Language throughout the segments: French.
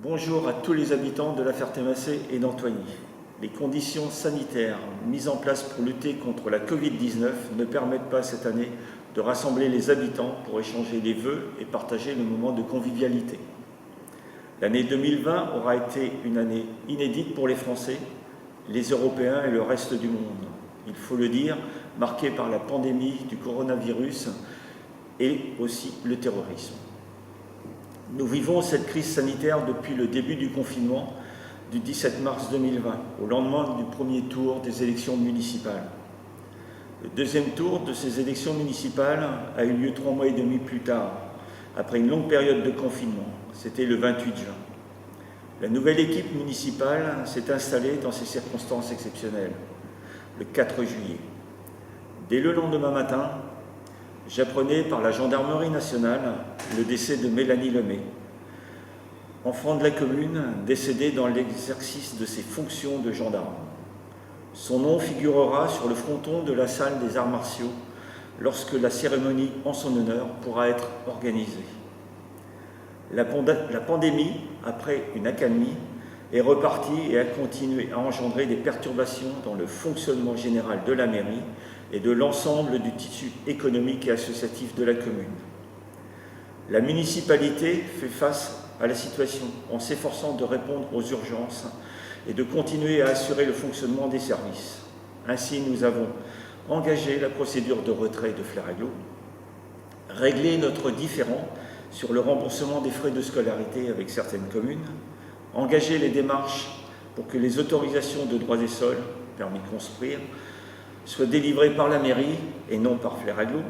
Bonjour à tous les habitants de La Ferté-Macé et d'Antoigny. Les conditions sanitaires mises en place pour lutter contre la Covid-19 ne permettent pas cette année de rassembler les habitants pour échanger les vœux et partager le moment de convivialité. L'année 2020 aura été une année inédite pour les Français, les Européens et le reste du monde. Il faut le dire, marquée par la pandémie du coronavirus et aussi le terrorisme. Nous vivons cette crise sanitaire depuis le début du confinement du 17 mars 2020, au lendemain du premier tour des élections municipales. Le deuxième tour de ces élections municipales a eu lieu 3 mois et demi plus tard, après une longue période de confinement. C'était le 28 juin. La nouvelle équipe municipale s'est installée dans ces circonstances exceptionnelles, le 4 juillet. Dès le lendemain matin, j'apprenais par la gendarmerie nationale le décès de Mélanie Lemay, enfant de la commune, décédée dans l'exercice de ses fonctions de gendarme. Son nom figurera sur le fronton de la salle des arts martiaux lorsque la cérémonie en son honneur pourra être organisée. La pandémie, après une accalmie, est repartie et a continué à engendrer des perturbations dans le fonctionnement général de la mairie et de l'ensemble du tissu économique et associatif de la commune. La municipalité fait face à la situation en s'efforçant de répondre aux urgences et de continuer à assurer le fonctionnement des services. Ainsi, nous avons engagé la procédure de retrait de Flairaglo, réglé notre différend sur le remboursement des frais de scolarité avec certaines communes, engagé les démarches pour que les autorisations de droits des sols, permis de construire, soient délivrées par la mairie et non par Flairaglo,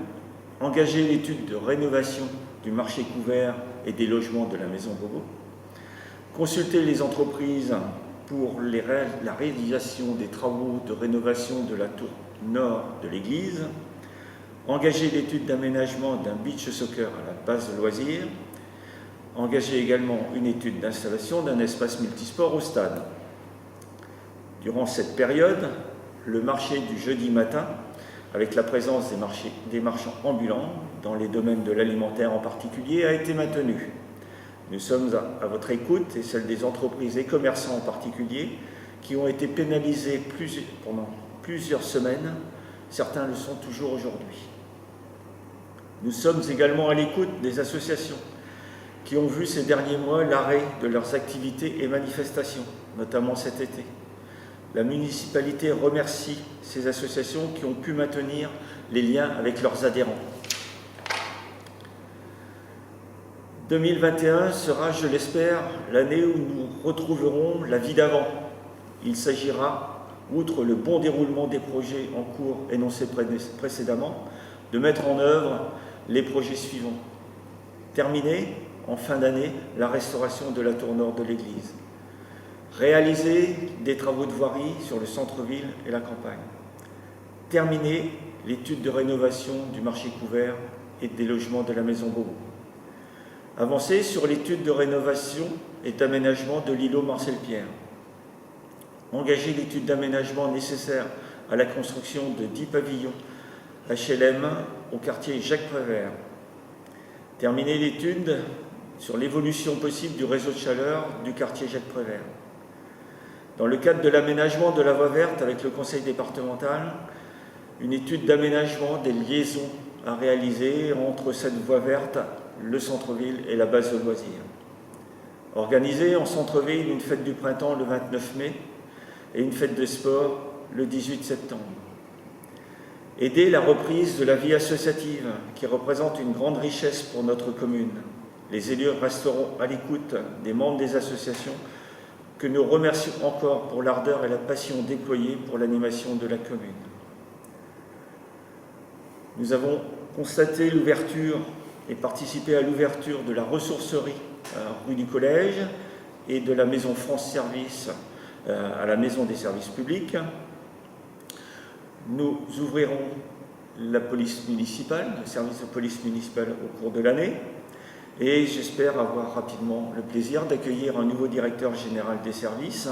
engagé l'étude de rénovation du marché couvert et des logements de la Maison Bobo, consulter les entreprises pour la réalisation des travaux de rénovation de la tour nord de l'église, engager l'étude d'aménagement d'un beach soccer à la base de loisirs, engager également une étude d'installation d'un espace multisport au stade. Durant cette période, le marché du jeudi matin, avec la présence des marchands ambulants, dans les domaines de l'alimentaire en particulier, a été maintenu. Nous sommes à votre écoute et celle des entreprises et commerçants en particulier qui ont été pénalisés pendant plusieurs semaines. Certains le sont toujours aujourd'hui. Nous sommes également à l'écoute des associations qui ont vu ces derniers mois l'arrêt de leurs activités et manifestations, notamment cet été. La municipalité remercie ces associations qui ont pu maintenir les liens avec leurs adhérents. 2021 sera, je l'espère, l'année où nous retrouverons la vie d'avant. Il s'agira, outre le bon déroulement des projets en cours énoncés précédemment, de mettre en œuvre les projets suivants. Terminer, en fin d'année, la restauration de la tour nord de l'église. Réaliser des travaux de voirie sur le centre-ville et la campagne. Terminer l'étude de rénovation du marché couvert et des logements de la Maison Bobo. Avancer sur l'étude de rénovation et d'aménagement de l'îlot Marcel-Pierre. Engager l'étude d'aménagement nécessaire à la construction de 10 pavillons HLM au quartier Jacques Prévert. Terminer l'étude sur l'évolution possible du réseau de chaleur du quartier Jacques Prévert. Dans le cadre de l'aménagement de la voie verte avec le conseil départemental, une étude d'aménagement des liaisons à réaliser entre cette voie verte, le centre-ville et la base de loisirs. Organiser en centre-ville une fête du printemps le 29 mai et une fête de sport le 18 septembre. Aider la reprise de la vie associative qui représente une grande richesse pour notre commune. Les élus resteront à l'écoute des membres des associations que nous remercions encore pour l'ardeur et la passion déployée pour l'animation de la commune. Nous avons constaté l'ouverture et participé à l'ouverture de la ressourcerie rue du Collège et de la maison France Service à la maison des services publics. Nous ouvrirons la police municipale, le service de police municipale au cours de l'année. Et j'espère avoir rapidement le plaisir d'accueillir un nouveau directeur général des services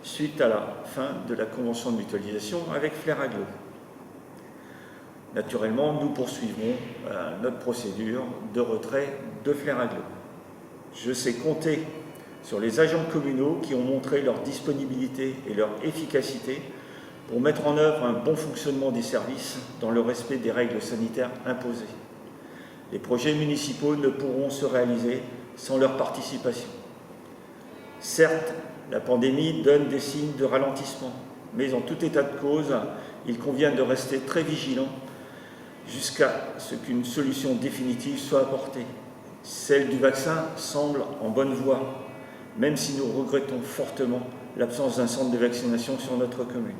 suite à la fin de la convention de mutualisation avec Flairaglo. Naturellement, nous poursuivrons notre procédure de retrait de Flairaglo. Je sais compter sur les agents communaux qui ont montré leur disponibilité et leur efficacité pour mettre en œuvre un bon fonctionnement des services dans le respect des règles sanitaires imposées. Les projets municipaux ne pourront se réaliser sans leur participation. Certes, la pandémie donne des signes de ralentissement, mais en tout état de cause, il convient de rester très vigilant jusqu'à ce qu'une solution définitive soit apportée. Celle du vaccin semble en bonne voie, même si nous regrettons fortement l'absence d'un centre de vaccination sur notre commune.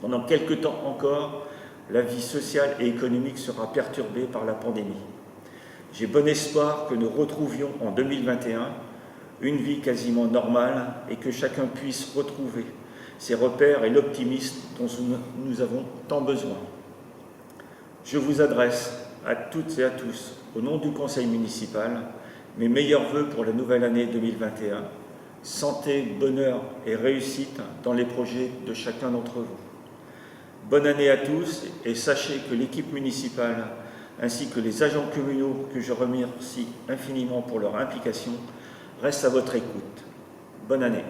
Pendant quelque temps encore, la vie sociale et économique sera perturbée par la pandémie. J'ai bon espoir que nous retrouvions en 2021 une vie quasiment normale et que chacun puisse retrouver ses repères et l'optimisme dont nous avons tant besoin. Je vous adresse à toutes et à tous, au nom du Conseil municipal, mes meilleurs vœux pour la nouvelle année 2021, santé, bonheur et réussite dans les projets de chacun d'entre vous. Bonne année à tous et sachez que l'équipe municipale ainsi que les agents communaux que je remercie infiniment pour leur implication restent à votre écoute. Bonne année.